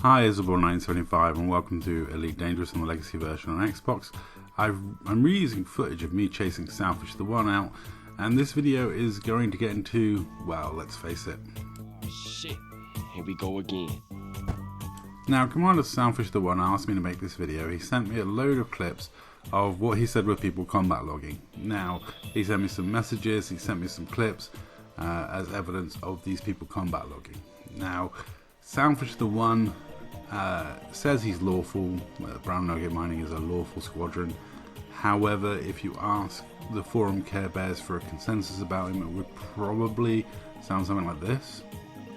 Hi, Isabel975 and welcome to Elite Dangerous on the Legacy version on Xbox. I'm reusing footage of me chasing SouthishTheOne out, and this video is going to get into, well, let's face it. Shit, here we go again. Now, Commander SouthishTheOne asked me to make this video. He sent me a load of clips of what he said were people combat logging. Now, he sent me some messages, he sent me some clips as evidence of these people combat logging. Now, SouthishTheOne says he's lawful. Brown Nugget Mining is a lawful squadron. However, if you ask the forum Care Bears for a consensus about him, it would probably sound something like this.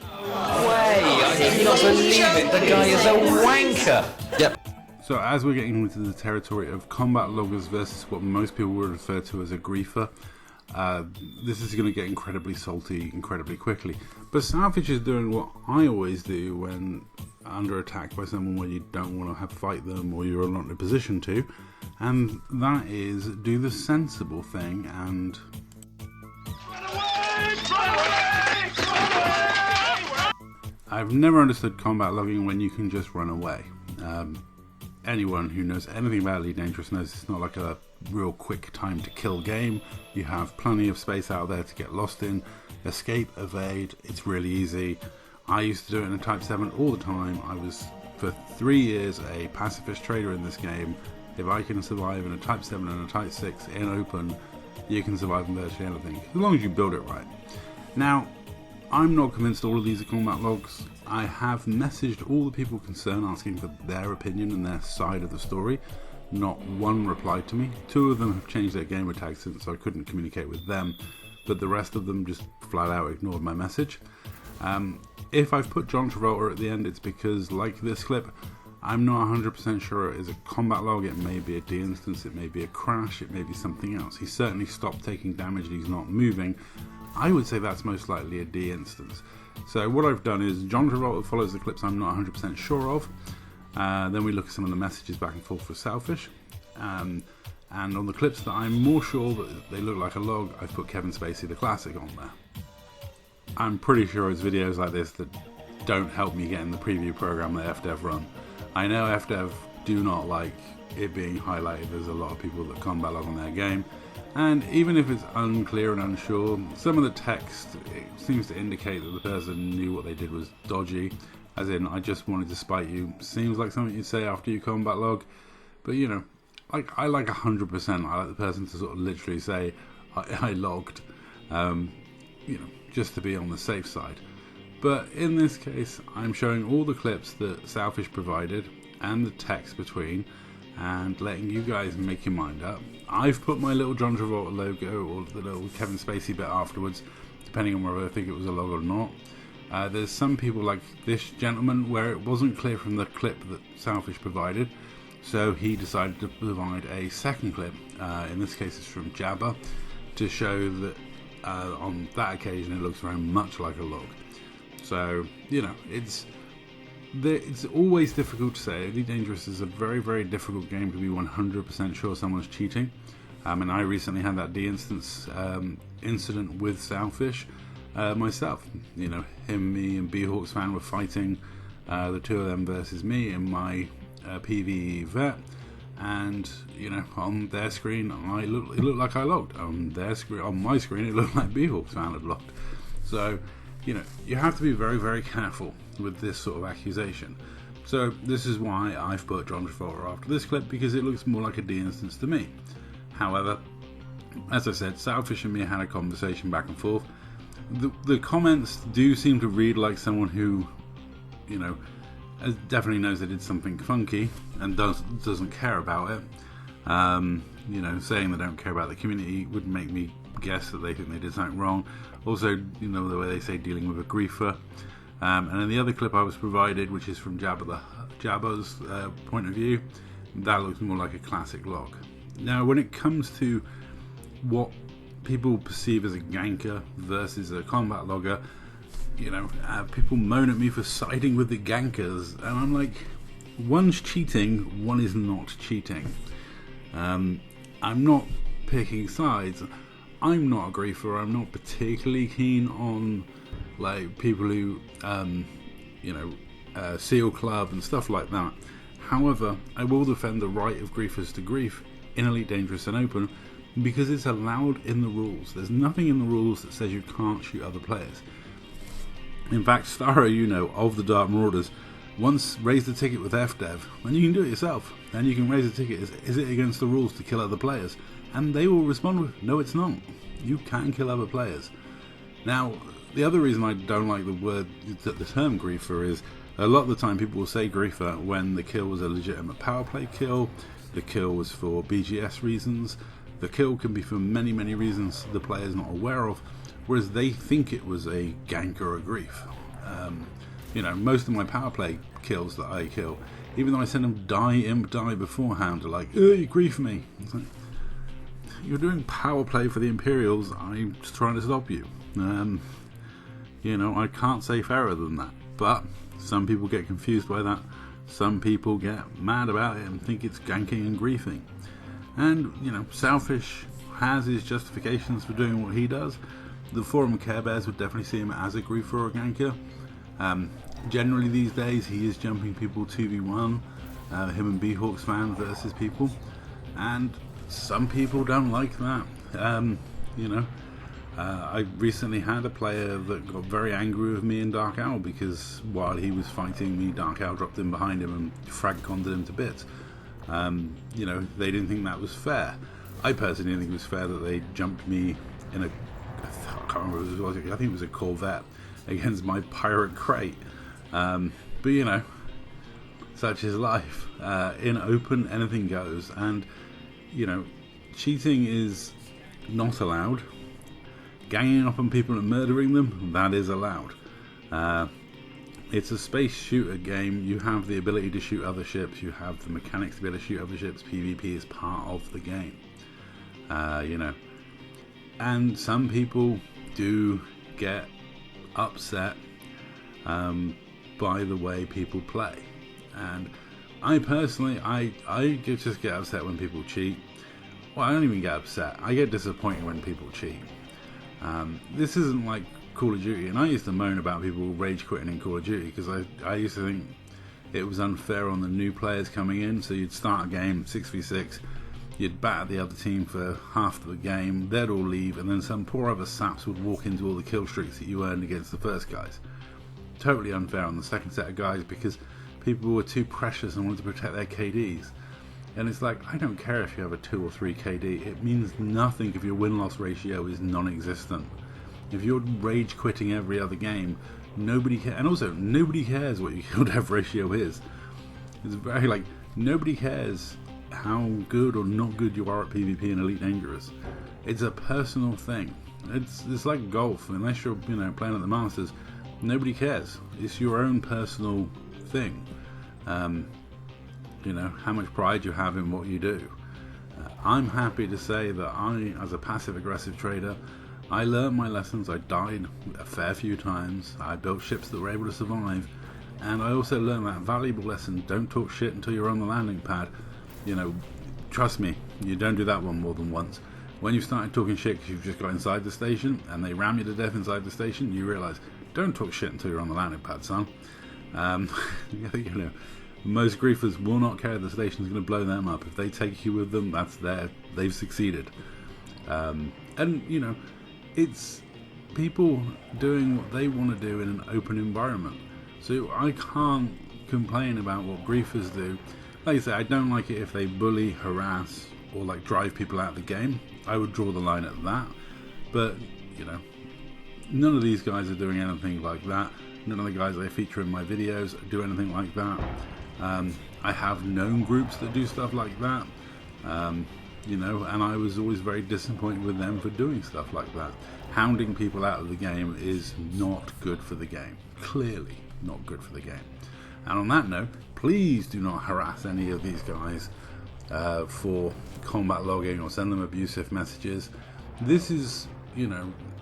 I cannot believe it, the guy is a wanker! Yep. So as we're getting into the territory of combat loggers versus what most people would refer to as a griefer, this is going to get incredibly salty incredibly quickly. But Southesh is doing what I always do when under attack by someone where you don't want to fight them or you're not in a position to, and that is do the sensible thing and I've never understood combat logging when you can just run away. Anyone who knows anything about Elite Dangerous knows it's not like a real quick time to kill game. You have plenty of space out there to get lost in, escape, evade. It's really easy. I used to do it in a Type 7 all the time. I was for 3 years a pacifist trader in this game. If I can survive in a Type 7 and a Type 6 in open, you can survive in virtually anything, as long as you build it right. Now, I'm not convinced all of these are combat logs. I have messaged all the people concerned asking for their opinion and their side of the story. Not one replied to me. 2 of them have changed their gamer tags since I couldn't communicate with them, but the rest of them just flat out ignored my message. If I've put John Travolta at the end, it's because, like this clip, I'm not 100% sure it is a combat log. It may be a de-instance, it may be a crash, it may be something else. He certainly stopped taking damage and he's not moving. I would say that's most likely a de-instance. So what I've done is John Travolta follows the clips I'm not 100% sure of. Then we look at some of the messages back and forth with Southesh. And on the clips that I'm more sure that they look like a log, I've put Kevin Spacey the Classic on there. I'm pretty sure it's videos like this that don't help me get in the preview program that FDev run. I know FDev do not like it being highlighted. There's a lot of people that combat log on their game. And even if it's unclear and unsure, some of the text it seems to indicate that the person knew what they did was dodgy. As in, I just wanted to spite you. Seems like something you'd say after you combat log. But you know, I like 100%. I like the person to sort of literally say, I logged. You know, just to be on the safe side. But in this case, I'm showing all the clips that Southesh provided and the text between, and letting you guys make your mind up. I've put my little John Travolta logo or the little Kevin Spacey bit afterwards, depending on whether I think it was a log or not. There's some people like this gentleman where it wasn't clear from the clip that Southesh provided, so he decided to provide a second clip. In this case it's from Jabba, to show that on that occasion it looks very much like a log. So, you know, it's always difficult to say. Elite Dangerous is a very, very difficult game to be 100% sure someone's cheating. And I recently had that de-instance incident with Southesh myself. You know, him, me, and B-Hawks fan were fighting, the 2 of them versus me in my PvE vet. And you know, on their screen, it looked like I logged. On my screen, it looked like B-Hawks fan had logged. So, you know, you have to be very, very careful with this sort of accusation. So this is why I've put John Travolta after this clip, because it looks more like a de-instance to me. However, as I said, Southesh and me had a conversation back and forth. The comments do seem to read like someone who, you know, definitely knows they did something funky and doesn't care about it. You know, saying they don't care about the community would make me guess that they think they did something wrong. Also, you know, the way they say dealing with a griefer. And in the other clip I was provided, which is from Jabba's point of view, that looks more like a classic log. Now, when it comes to what people perceive as a ganker versus a combat logger, you know, people moan at me for siding with the gankers, and I'm like, one's cheating, one is not cheating. I'm not picking sides. I'm not a griefer. I'm not particularly keen on like people who you know, Seal Club and stuff like that. However, I will defend the right of griefers to grief in Elite Dangerous and Open because it's allowed in the rules. There's nothing in the rules that says you can't shoot other players. In fact, Starro, of the Dark Marauders, once raised the ticket with FDev, and you can do it yourself, and you can raise the ticket, is it against the rules to kill other players? And they will respond with, no, it's not. You can kill other players. Now, the other reason I don't like the term griefer is a lot of the time people will say griefer when the kill was a legitimate power play kill, the kill was for BGS reasons, the kill can be for many, many reasons the player's not aware of, whereas they think it was a gank or a grief. Most of my power play kills that I kill, even though I send them die beforehand, are like, you grief me. It's like, you're doing power play for the Imperials, I'm just trying to stop you. I can't say fairer than that, but some people get confused by that. Some people get mad about it and think it's ganking and griefing. And, Selfish has his justifications for doing what he does. The Forum Care Bears would definitely see him as a griefer or a ganker. Generally these days he is jumping people 2v1, him and B-Hawks fan versus people. And some people don't like that. I recently had a player that got very angry with me and Dark Owl because while he was fighting me, Dark Owl dropped in behind him and frag-conded him to bits. They didn't think that was fair. I personally didn't think it was fair that they jumped me in I can't remember what it was, I think it was a Corvette against my pirate crate. But such is life. In Open, anything goes, and cheating is not allowed. Ganging up on people and murdering them, that is allowed. It's a space shooter game. You have the ability to shoot other ships, you have the mechanics to be able to shoot other ships. PvP is part of the game. And some people do get upset by the way people play, and I personally I just get upset when people cheat. Well, I don't even get upset, I get disappointed when people cheat. This isn't like Call of Duty, and I used to moan about people rage quitting in Call of Duty because I used to think it was unfair on the new players coming in. So you'd start a game 6v6, you'd batter the other team for half of the game, they'd all leave, and then some poor other saps would walk into all the kill streaks that you earned against the first guys. Totally unfair on the second set of guys because people were too precious and wanted to protect their KDs. And it's like, I don't care if you have a 2 or 3 KD, it means nothing if your win-loss ratio is non-existent. If you're rage quitting every other game, nobody cares, and also nobody cares what your kill-death ratio is. It's very nobody cares how good or not good you are at PvP and Elite Dangerous. It's a personal thing. It's like golf, unless you're playing at the Masters, nobody cares. It's your own personal thing. How much pride you have in what you do. I'm happy to say that I, as a passive-aggressive trader, I learned my lessons. I died a fair few times. I built ships that were able to survive, and I also learned that valuable lesson: don't talk shit until you're on the landing pad. Trust me, you don't do that one more than once. When you started talking shit because you've just got inside the station and they ram you to death inside the station, you realise, don't talk shit until you're on the landing pad, son. Most griefers will not care the station's going to blow them up. If they take you with them, they've succeeded. It's people doing what they want to do in an open environment. So I can't complain about what griefers do. Like I say, I don't like it if they bully, harass, or drive people out of the game. I would draw the line at that. But, none of these guys are doing anything like that. None of the guys I feature in my videos do anything like that. I have known groups that do stuff like that, and I was always very disappointed with them for doing stuff like that. Hounding people out of the game is not good for the game. Clearly not good for the game. And on that note, please do not harass any of these guys for combat logging or send them abusive messages. This is,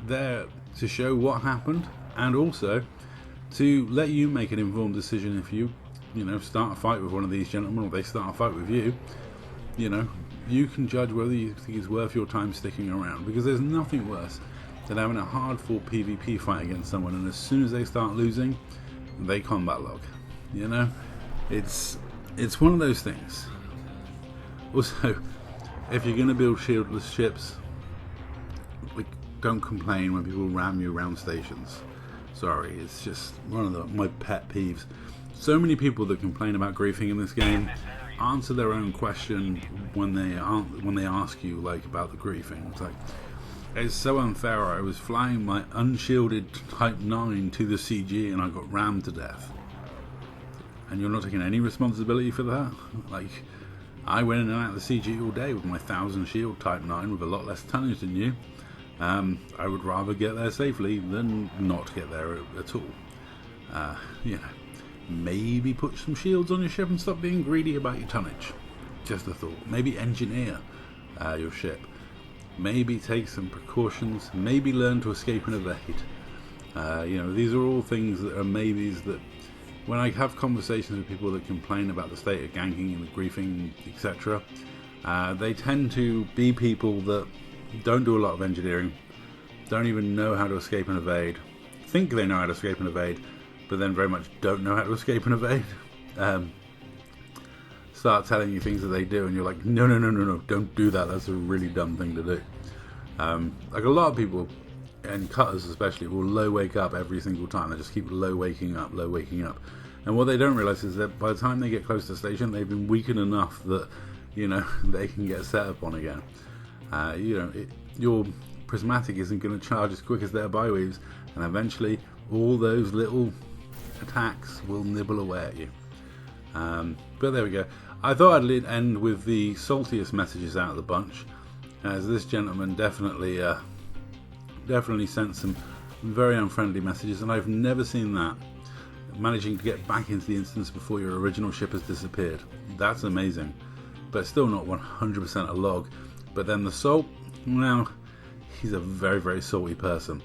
there to show what happened, and also to let you make an informed decision. If you start a fight with one of these gentlemen, or they start a fight with you, you can judge whether you think it's worth your time sticking around, because there's nothing worse than having a hardcore PvP fight against someone, and as soon as they start losing, they combat log. You know, it's one of those things. Also, if you're going to build shieldless ships, like, don't complain when people ram you around stations. Sorry, it's just one of my pet peeves. So many people that complain about griefing in this game answer their own question when they ask you, like, about the griefing. It's like, it's so unfair. I was flying my unshielded Type 9 to the CG and I got rammed to death. And you're not taking any responsibility for that? Like, I went in and out of the CG all day with my 1000 shield Type 9 with a lot less tonnage than you. I would rather get there safely than not get there at all. You know, maybe put some shields on your ship and stop being greedy about your tonnage. Just a thought. Maybe engineer your ship. Maybe take some precautions. Maybe learn to escape and evade. You know, these are all things that are maybes that, when I have conversations with people that complain about the state of ganking and the griefing, etc., they tend to be people that don't do a lot of engineering, don't even know how to escape and evade, think they know how to escape and evade, but then very much don't know how to escape and evade. Start telling you things that they do and you're like, no, don't do that, that's a really dumb thing to do. Like, a lot of people, and cutters especially, will low wake up every single time. They just keep low waking up. And what they don't realise is that by the time they get close to the station, they've been weakened enough that, you know, they can get set up on again. You know, your prismatic isn't going to charge as quick as their byweaves, and eventually all those little attacks will nibble away at you. But there we go. I thought I'd end with the saltiest messages out of the bunch, as this gentleman definitely sent some very unfriendly messages, and I've never seen that. Managing to get back into the instance before your original ship has disappeared. That's amazing, but still not 100% a log. But then the salt, well, he's a very, very salty person.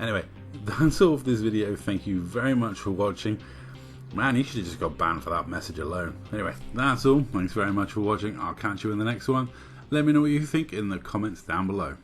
Anyway, that's all for this video. Thank you very much for watching. Man, he should have just got banned for that message alone. Anyway, that's all. Thanks very much for watching. I'll catch you in the next one. Let me know what you think in the comments down below.